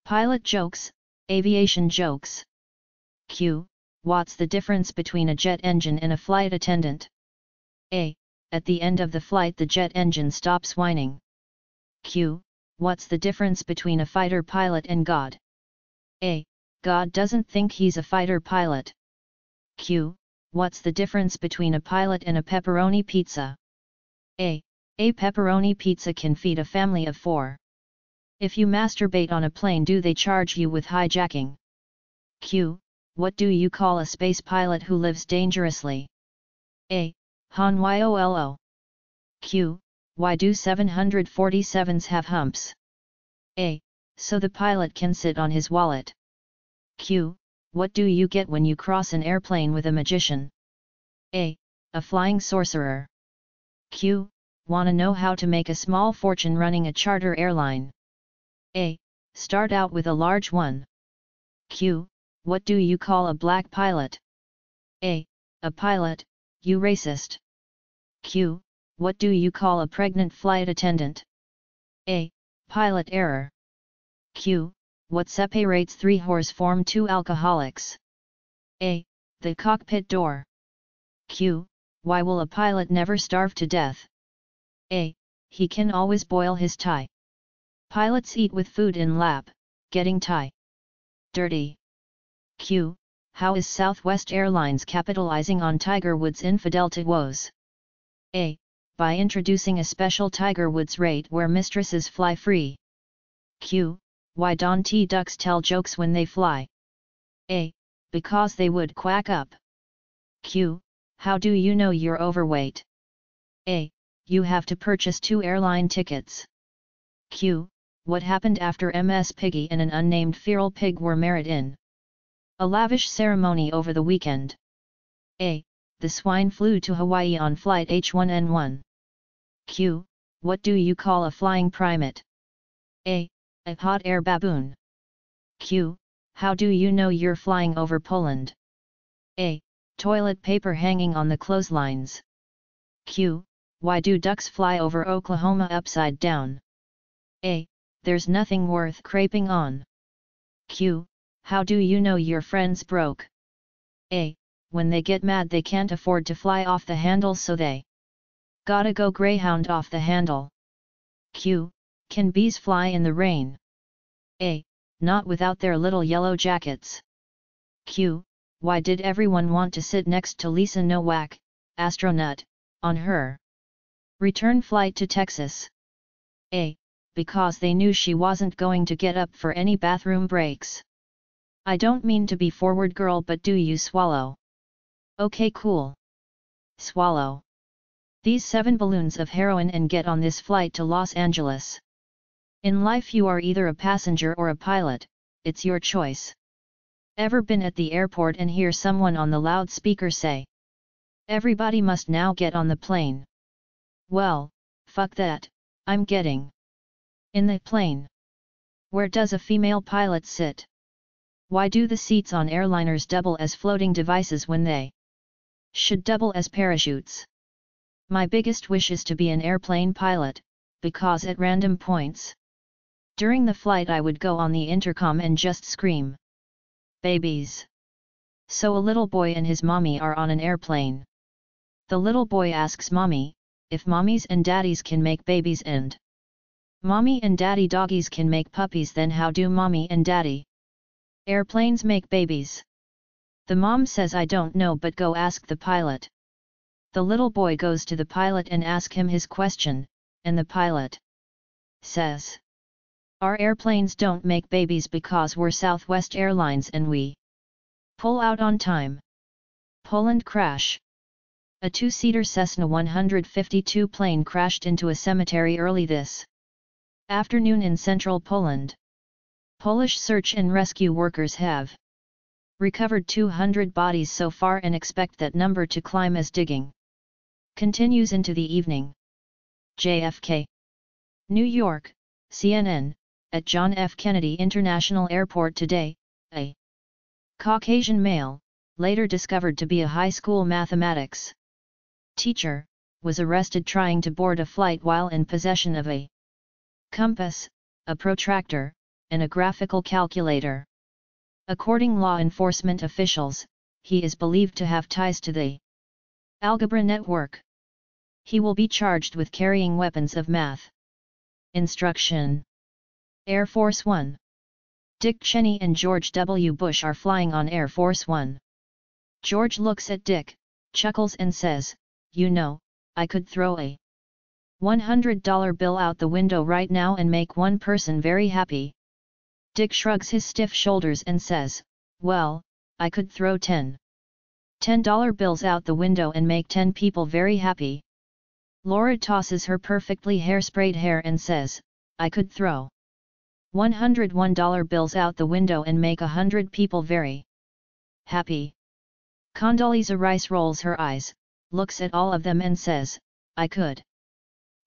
Pilot jokes, aviation jokes. Q. What's the difference between a jet engine and a flight attendant? A. At the end of the flight the jet engine stops whining. Q. What's the difference between a fighter pilot and God? A. God doesn't think he's a fighter pilot. Q. What's the difference between a pilot and a pepperoni pizza? A. A pepperoni pizza can feed a family of 4. If you masturbate on a plane, do they charge you with hijacking? Q. What do you call a space pilot who lives dangerously? A. Han Yolo. Q. Why do 747s have humps? A. So the pilot can sit on his wallet. Q. What do you get when you cross an airplane with a magician? A. A flying sorcerer. Q. Wanna know how to make a small fortune running a charter airline? A. Start out with a large one. Q. What do you call a black pilot? A. A pilot, you racist. Q. What do you call a pregnant flight attendant? A. Pilot error. Q. What separates 3 whores from 2 alcoholics? A. The cockpit door. Q. Why will a pilot never starve to death? A. He can always boil his tie. Pilots eat with food in lap, getting tie dirty. Q. How is Southwest Airlines capitalizing on Tiger Woods' infidelity woes? A. By introducing a special Tiger Woods rate where mistresses fly free. Q. Why don't ducks tell jokes when they fly? A. Because they would quack up. Q. How do you know you're overweight? A. You have to purchase 2 airline tickets. Q. What happened after Ms. Piggy and an unnamed feral pig were married in a lavish ceremony over the weekend? A. The swine flew to Hawaii on flight H1N1. Q. What do you call a flying primate? A. A hot air baboon. Q. How do you know you're flying over Poland? A. Toilet paper hanging on the clotheslines. Q. Why do ducks fly over Oklahoma upside down? A. There's nothing worth craping on. Q. How do you know your friend's broke? A. When they get mad they can't afford to fly off the handle, so they gotta go Greyhound off the handle. Q. Can bees fly in the rain? A. Not without their little yellow jackets. Q. Why did everyone want to sit next to Lisa Nowak, astronaut, on her return flight to Texas? A. Because they knew she wasn't going to get up for any bathroom breaks. I don't mean to be forward girl, but do you swallow? Okay, cool. Swallow these 7 balloons of heroin and get on this flight to Los Angeles. In life you are either a passenger or a pilot, it's your choice. Ever been at the airport and hear someone on the loudspeaker say, "Everybody must now get on the plane"? Well, fuck that, I'm getting in the plane. Where does a female pilot sit? Why do the seats on airliners double as floating devices when they should double as parachutes? My biggest wish is to be an airplane pilot, because at random points during the flight I would go on the intercom and just scream, "Babies!" So a little boy and his mommy are on an airplane. The little boy asks mommy, if mommies and daddies can make babies and mommy and daddy doggies can make puppies, then how do mommy and daddy airplanes make babies? The mom says, I don't know, but go ask the pilot. The little boy goes to the pilot and asks him his question, and the pilot says, our airplanes don't make babies because we're Southwest Airlines and we pull out on time. Poland crash. A 2-seater Cessna 152 plane crashed into a cemetery early this afternoon in central Poland. Polish search and rescue workers have recovered 200 bodies so far and expect that number to climb as digging continues into the evening. JFK. New York, CNN, at John F. Kennedy International Airport today, a Caucasian male, later discovered to be a high school mathematics teacher, was arrested trying to board a flight while in possession of a compass, a protractor, and a graphical calculator. According law enforcement officials, he is believed to have ties to the Algebra network. He will be charged with carrying weapons of math. Instruction. Air Force One. Dick Cheney and George W. Bush are flying on Air Force One. George looks at Dick, chuckles and says, "You know, I could throw a $100 bill out the window right now and make one person very happy." Dick shrugs his stiff shoulders and says, "Well, I could throw $10 bills out the window and make 10 people very happy." Laura tosses her perfectly hairsprayed hair and says, "I could throw $101 bills out the window and make 100 people very happy." Condoleezza Rice rolls her eyes, looks at all of them and says, "I could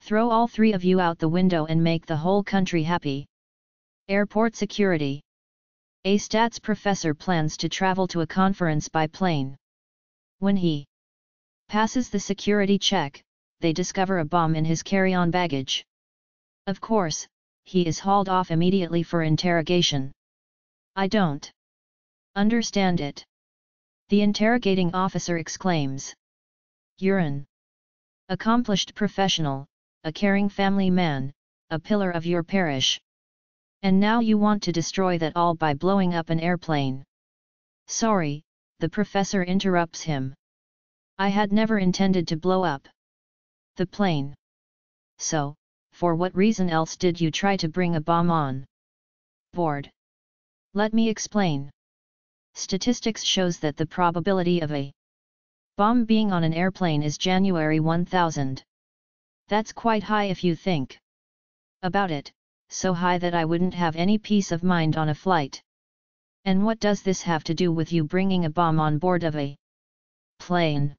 throw all 3 of you out the window and make the whole country happy." Airport security. A stats professor plans to travel to a conference by plane. When he passes the security check, they discover a bomb in his carry-on baggage. Of course, he is hauled off immediately for interrogation. "I don't understand it," the interrogating officer exclaims. "You're an accomplished professional, a caring family man, a pillar of your parish. And now you want to destroy that all by blowing up an airplane." "Sorry," the professor interrupts him. "I had never intended to blow up the plane." "So, for what reason else did you try to bring a bomb on board?" "Let me explain. Statistics shows that the probability of a bomb being on an airplane is January 1000. That's quite high if you think about it, so high that I wouldn't have any peace of mind on a flight." "And what does this have to do with you bringing a bomb on board of a plane?"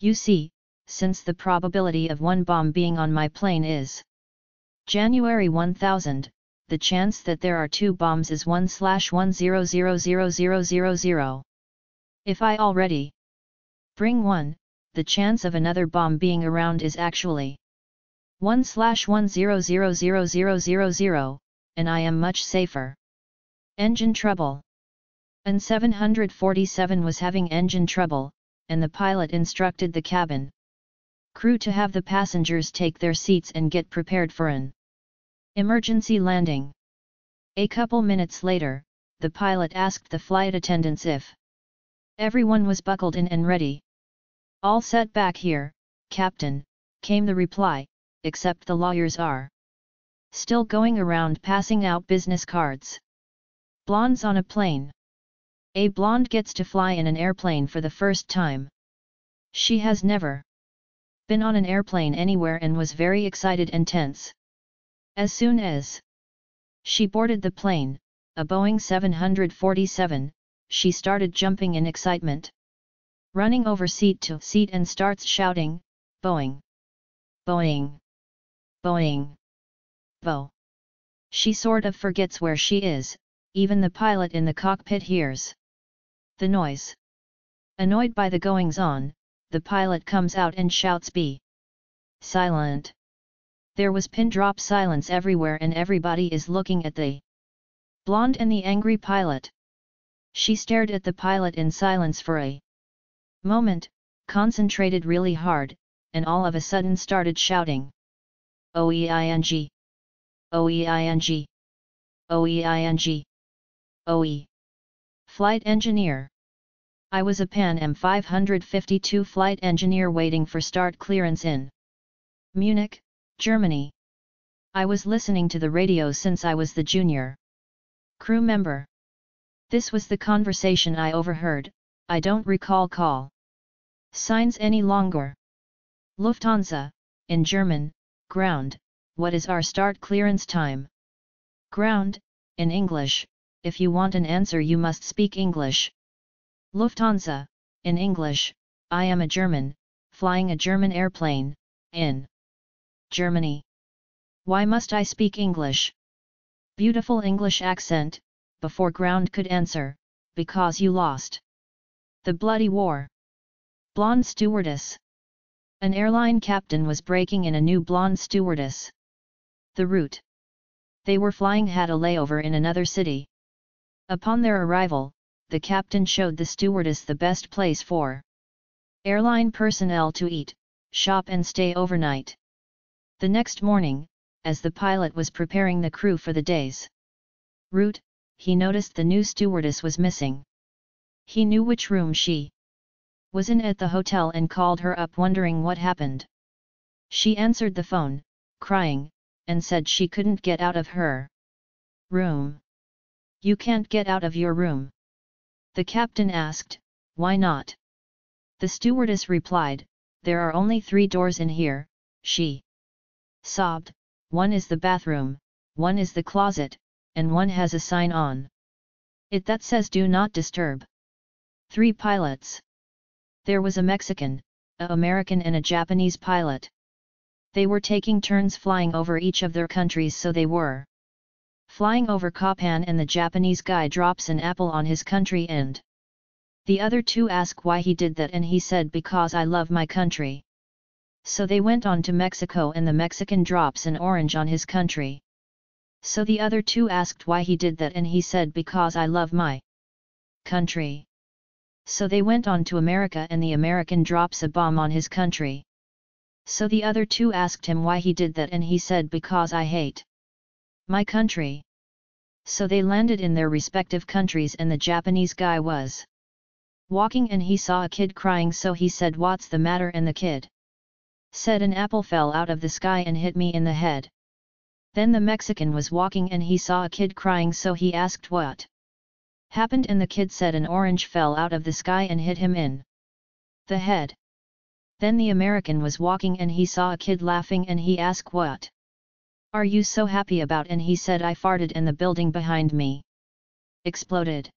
"You see, since the probability of one bomb being on my plane is January 1000, the chance that there are 2 bombs is 1/1000000. If I already bring one, the chance of another bomb being around is actually 1/1000000, and I am much safer." Engine trouble. An 747 was having engine trouble, and the pilot instructed the cabin crew to have the passengers take their seats and get prepared for an emergency landing. A couple minutes later, the pilot asked the flight attendants if everyone was buckled in and ready. "All set back here, Captain," came the reply, "except the lawyers are still going around passing out business cards." Blondes on a plane. A blonde gets to fly in an airplane for the first time. She has never been on an airplane anywhere and was very excited and tense. As soon as she boarded the plane, a Boeing 747, she started jumping in excitement, running over seat to seat and starts shouting, "Boeing! Boeing! Boeing! Bo!" She sort of forgets where she is, even the pilot in the cockpit hears the noise. Annoyed by the goings-on, the pilot comes out and shouts, "Be silent!" There was pin-drop silence everywhere and everybody is looking at the blonde and the angry pilot. She stared at the pilot in silence for a moment, concentrated really hard, and all of a sudden started shouting, "OEING! OEING! OEING! OE! Flight engineer! I was a Pan Am 552 flight engineer waiting for start clearance in Munich, Germany. I was listening to the radio since I was the junior crew member. This was the conversation I overheard. I don't recall call signs any longer. Lufthansa, in German, ground, what is our start clearance time? Ground, in English, if you want an answer you must speak English. Lufthansa, in English, I am a German, flying a German airplane, in Germany. Why must I speak English? Beautiful English accent, before ground could answer, because you lost the bloody war. Blonde stewardess. An airline captain was breaking in a new blonde stewardess. The route They were flying had a layover in another city. Upon their arrival, the captain showed the stewardess the best place for airline personnel to eat, shop and stay overnight. The next morning, as the pilot was preparing the crew for the day's route, he noticed the new stewardess was missing. He knew which room she was in at the hotel and called her up wondering what happened. She answered the phone, crying, and said she couldn't get out of her room. You can't get out of your room? The captain asked, why not? The stewardess replied, there are only 3 doors in here, she sobbed, one is the bathroom, one is the closet, and one has a sign on it that says do not disturb. 3 pilots. There was a Mexican, an American and a Japanese pilot. They were taking turns flying over each of their countries, so they were flying over Japan and the Japanese guy drops an apple on his country and the other 2 ask why he did that and he said because I love my country. So they went on to Mexico and the Mexican drops an orange on his country. So the other 2 asked why he did that and he said because I love my country. So they went on to America and the American drops a bomb on his country. So the other 2 asked him why he did that and he said because I hate my country. So they landed in their respective countries and the Japanese guy was walking and he saw a kid crying, so he said what's the matter, and the kid said an apple fell out of the sky and hit me in the head. Then the Mexican was walking and he saw a kid crying, so he asked what happened and the kid said an orange fell out of the sky and hit him in the head. Then the American was walking and he saw a kid laughing and he asked what are you so happy about, and he said I farted and the building behind me exploded.